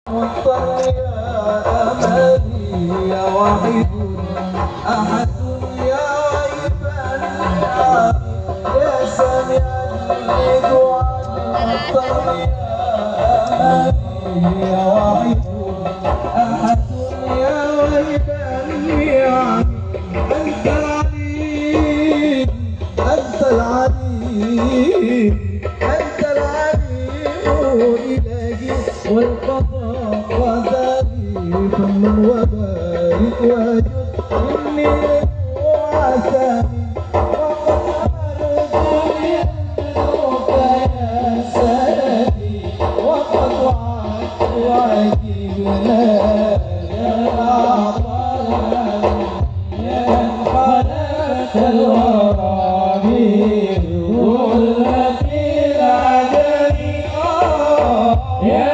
مضطر يا أماني يا واحد أحد يا غيب النعم يا سامع الدعاء مضطر يا أماني يا واحد أحد يا غيب النعم أنت العليم أنت العليم أنت العليم إلهي والقضاء قدري فمن وبارك وجد إني وعساني وقد أمرتني أنك يا سندي وقد وعدت وعدينا يا أعطانا يا خلقت الورى بظلمة العدم يا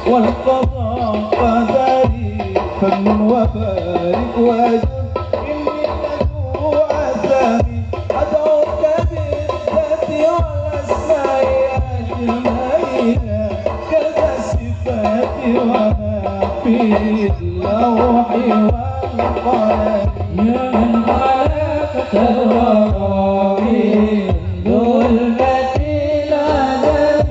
والقضاء قدري فمن وبارك وجد إني لذو عزامي أدعوك بالذات والأسماء أجمعين كذا الصفات وما في اللوح والقلم يا من خلقت الورى من ظلمة العدم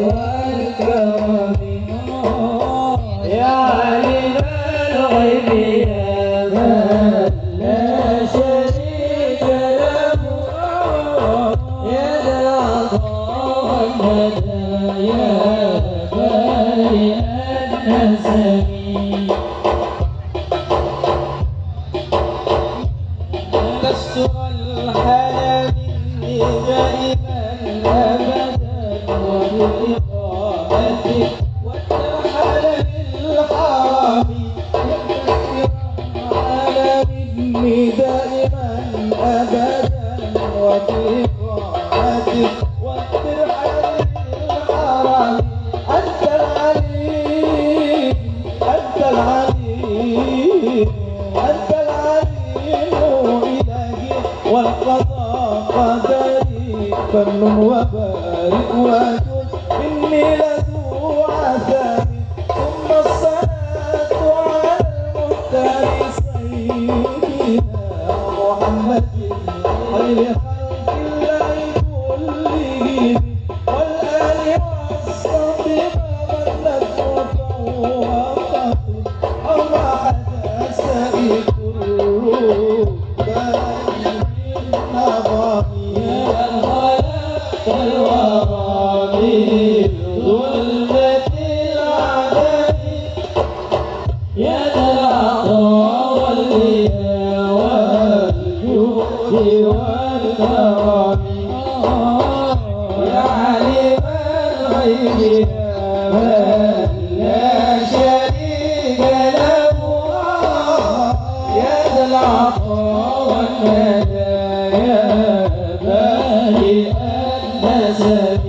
والكرم يا عالم الغيب يا من لا شريك له يا ذا العطاء والندى يا بارئ النسم لست الحال مني دائما ابدا وبإقامتي والترحل بالحرام على مني دائما ابدا وبإقامتي والترحل بالحرام انت العليم انت العليم انت العليم الهي والقضاء قدري فمن وبارك وجد إني لذو عزامي ثم الصلاة على المختار سيدنا محمد خير خلق الله كلهم والآل والصحب ما ظلت مطوقة أو ما حدث بكل بارئ النظام يا الخلق الورى بظلمة العدم يا ذا العطاء والغنى والجود والكرم يا عالم الغيب يا من لا شريك له يا ذا العطاء والندى يا بارئ النسم